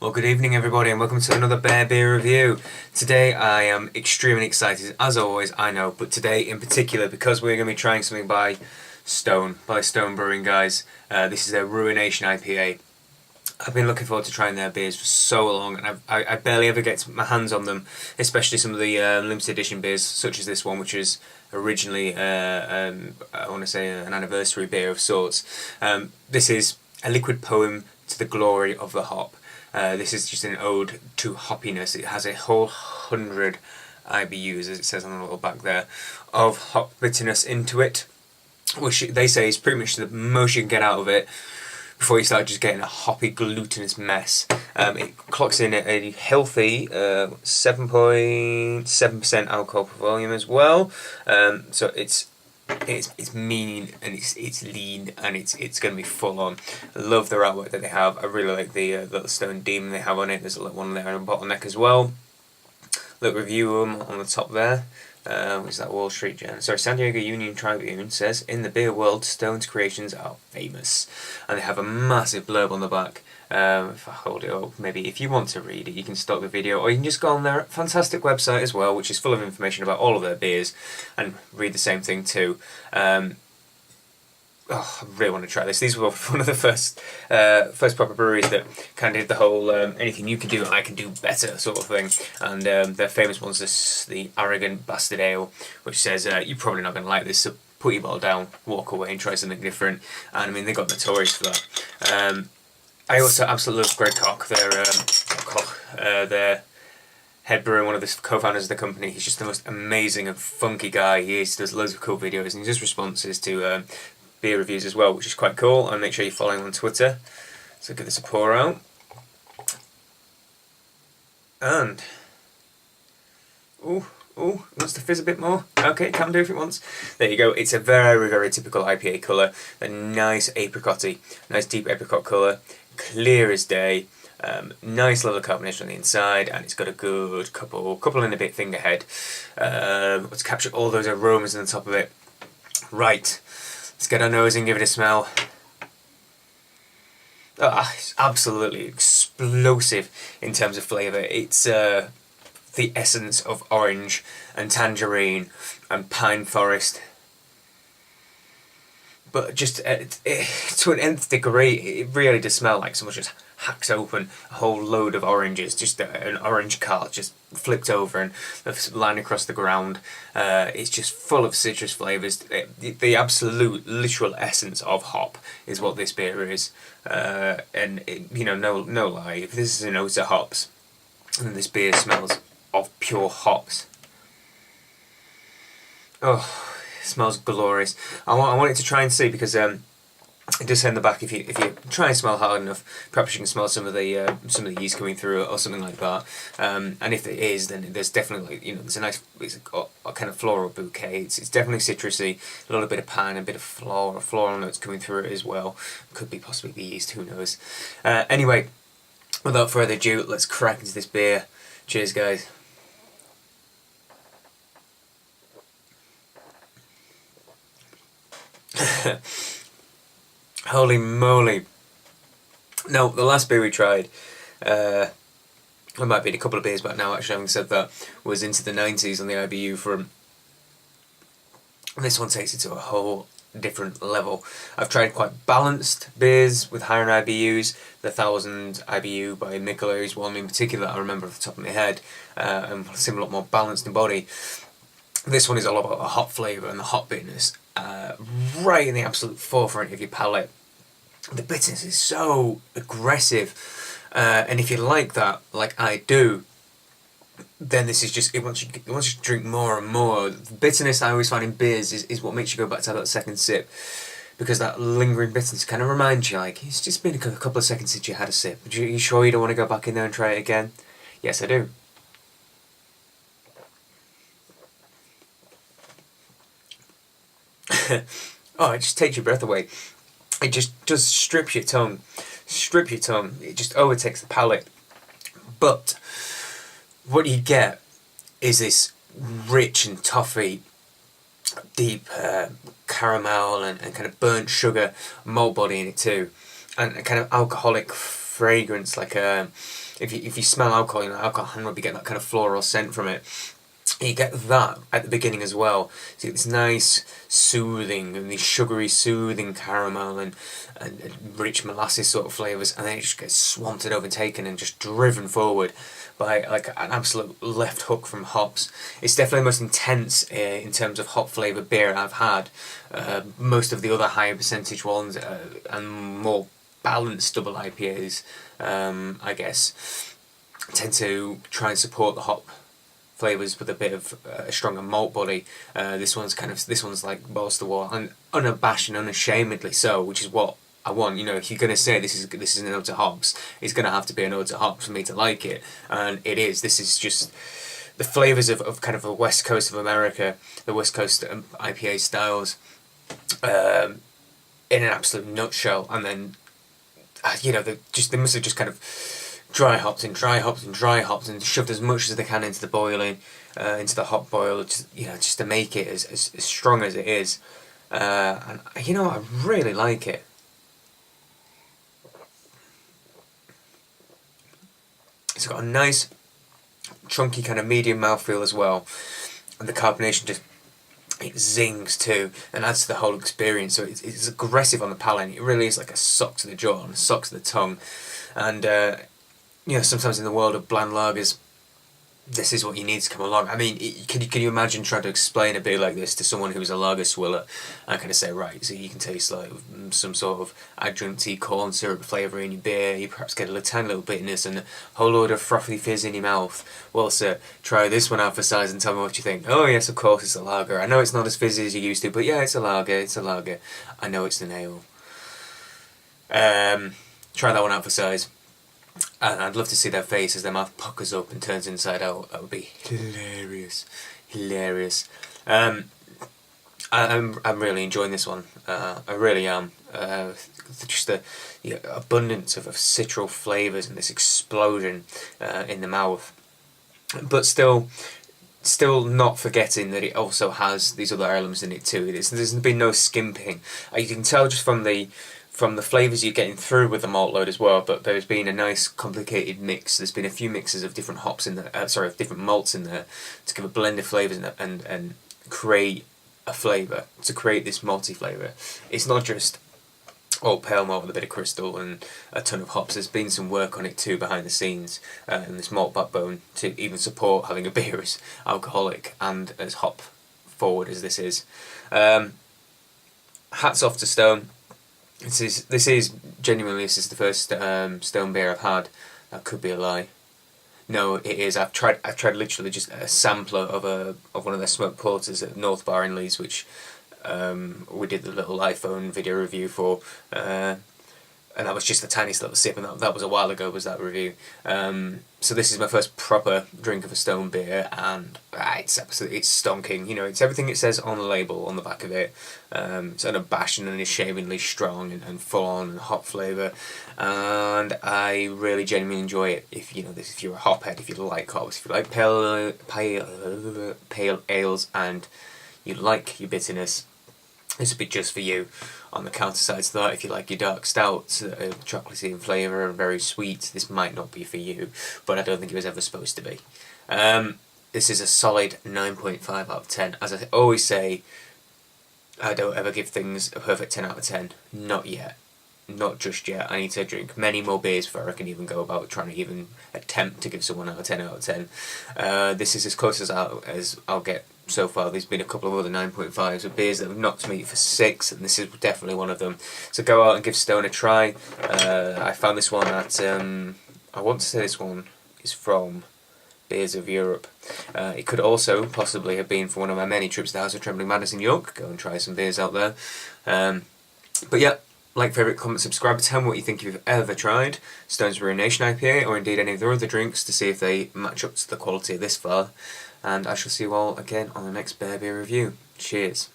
Well, good evening everybody and welcome to another beer review. Today I am extremely excited, as always, I know, but today in particular because we're going to be trying something by Stone Brewing, guys. This is their Ruination IPA. I've been looking forward to trying their beers for so long, and I barely ever get my hands on them, especially some of the limited edition beers, such as this one, which is originally, I want to say, an anniversary beer of sorts. This is a liquid poem to the glory of the hop. This is just an ode to hoppiness. It has a whole 100 IBUs, as it says on the little back there, of hop bitterness into it, which they say is pretty much the most you can get out of it before you start just getting a hoppy, glutinous mess. It clocks in at a healthy 7.7% alcohol per volume as well. So it's mean and it's lean and it's going to be full on. I love the artwork that they have. I really like the little stone demon they have on it. There's a little one there on the bottleneck as well. Little review of them on the top there. Is that Wall Street Journal? Sorry, San Diego Union Tribune says, in the beer world, Stone's creations are famous. And they have a massive blurb on the back. If I hold it up, maybe if you want to read it, you can stop the video, or you can just go on their fantastic website as well, which is full of information about all of their beers, and read the same thing too. I really want to try this. These were one of the first proper breweries that kind of did the whole anything you can do, I can do better sort of thing. And their famous one's the Arrogant Bastard Ale, which says, you're probably not going to like this, so put your bottle down, walk away and try something different. And I mean, they got notorious for that. I also absolutely love Greg Koch, their head brewer, one of the co-founders of the company. He's just the most amazing and funky guy. He does loads of cool videos and he does responses to beer reviews as well, which is quite cool. And make sure you follow him on Twitter. So give this a pour out. And wants to fizz a bit more. Okay, it can do if it wants. There you go. It's a very, very typical IPA colour. A nice apricot-y, nice deep apricot colour, clear as day. Nice level of carbonation on the inside, and it's got a good couple and a bit finger head. Let's capture all those aromas on the top of it. Right. Let's get our nose and give it a smell. It's absolutely explosive in terms of flavour. It's the essence of orange and tangerine and pine forest. But just to an nth degree, it really does smell like someone just hacks open a whole load of oranges, just an orange cart just flipped over and lying across the ground. It's just full of citrus flavours. The absolute, literal essence of hop is what this beer is. And no lie, if this is an ode to hops, then this beer smells of pure hops. Oh, it smells glorious. I want it to try and see, because it does say in the back, if you try and smell hard enough, perhaps you can smell some of the yeast coming through or something like that. And if it is, then there's definitely there's a nice, it's a kind of floral bouquet. It's definitely citrusy, a little bit of pine, a bit of floral notes coming through it as well. Could be possibly the yeast, who knows. Anyway, without further ado, let's crack into this beer. Cheers, guys. Holy moly. No, the last beer we tried, it might be a couple of beers back now actually, having said that, was into the 90s on the IBU front. This one takes it to a whole different level. I've tried quite balanced beers with higher IBUs. The 1000 IBU by Mikkeller is one in particular that I remember off the top of my head, and seemed a lot more balanced in body. This one is all about the hop flavour and the hop bitterness, right in the absolute forefront of your palate. The bitterness is so aggressive, and if you like that, like I do, then this is just, it wants you to drink more and more. The bitterness I always find in beers is what makes you go back to have that second sip, because that lingering bitterness kind of reminds you, like, it's just been a couple of seconds since you had a sip. Are you sure you don't want to go back in there and try it again? Yes, I do. Oh, it just takes your breath away. It just strips your tongue. It just overtakes the palate. But what you get is this rich and toffee, deep caramel and kind of burnt sugar malt body in it too, and a kind of alcoholic fragrance, like if you smell alcohol, alcohol would be getting that kind of floral scent from it. You get that at the beginning as well. So you get this nice soothing and these sugary soothing caramel and rich molasses sort of flavours, and then it just gets swamped and overtaken and just driven forward by like an absolute left hook from hops. It's definitely the most intense in terms of hop flavour beer I've had. Most of the other higher percentage ones and more balanced double IPAs, I guess, tend to try and support the hop flavours with a bit of a stronger malt body. This one's like balls to the wall and unabashed and unashamedly so, which is what I want. If you're gonna say this is an ode to hops, it's gonna have to be an ode to hops for me to like it, and it is. This is just the flavours of kind of the west coast of America, the west coast IPA styles, in an absolute nutshell. And then they must have just kind of dry hopped and shoved as much as they can into the boiling, into the hop boil, just to make it as strong as it is. And I really like it. It's got a nice, chunky kind of medium mouthfeel as well, and the carbonation it zings too and adds to the whole experience. So it's aggressive on the palate. It really is like a sock to the jaw and a sock to the tongue. And sometimes in the world of bland lagers, this is what you need to come along. I mean, can you imagine trying to explain a beer like this to someone who's a lager swiller and kind of say, right, so you can taste like some sort of adjuncty corn syrup flavour in your beer, you perhaps get a tiny little bitterness and a whole load of frothy fizz in your mouth. Well, sir, try this one out for size and tell me what you think. Oh yes, of course it's a lager. I know it's not as fizzy as you used to, but yeah, it's a lager. I know it's an ale. Try that one out for size. And I'd love to see their face as their mouth puckers up and turns inside out. That would be hilarious. I'm really enjoying this one. I really am. Just the abundance of citral flavours and this explosion in the mouth, but still not forgetting that it also has these other elements in it too. There's been no skimping. You can tell just from the flavours you're getting through with the malt load as well, but there's been a nice complicated mix. There's been a few mixes of different hops in there, of different malts in there to give a blend of flavours and create a flavour, to create this malty flavour. It's not just pale malt with a bit of crystal and a ton of hops. There's been some work on it too behind the scenes, and this malt backbone to even support having a beer as alcoholic and as hop forward as this is. Hats off to Stone. This is genuinely the first Stone beer I've had. That could be a lie. No, it is. I've tried literally just a sampler of one of their smoked porters at North Bar in Leeds, which we did the little iPhone video review for, and that was just the tiniest little sip, and that was a while ago, was that review. So this is my first proper drink of a Stone beer, and it's stonking. It's everything it says on the label on the back of it. It's unabashed and unashamedly strong and full on and hop flavour, and I really genuinely enjoy it. If you're a hophead, if you like hops, if you like pale ales, and you like your bitterness, this would be just for you. On the counter side to that, if you like your dark stouts, chocolatey in flavour and very sweet, this might not be for you, but I don't think it was ever supposed to be. This is a solid 9.5 out of 10. As I always say, I don't ever give things a perfect 10 out of 10. Not yet. Not just yet. I need to drink many more beers before I can even go about trying to even attempt to give someone a 10 out of 10. This is as close as I'll get so far. There's been a couple of other 9.5s of beers that have knocked me for 6, and this is definitely one of them. So go out and give Stone a try. I found this one at, I want to say this one is from Beers of Europe. It could also possibly have been for one of my many trips to the House of Trembling Madness in York. Go and try some beers out there. But yeah, like, favourite, comment, subscribe, tell me what you think you've ever tried Stone's Ruination IPA, or indeed any of their other drinks, to see if they match up to the quality this far. And I shall see you all again on the next Bear Beer review. Cheers.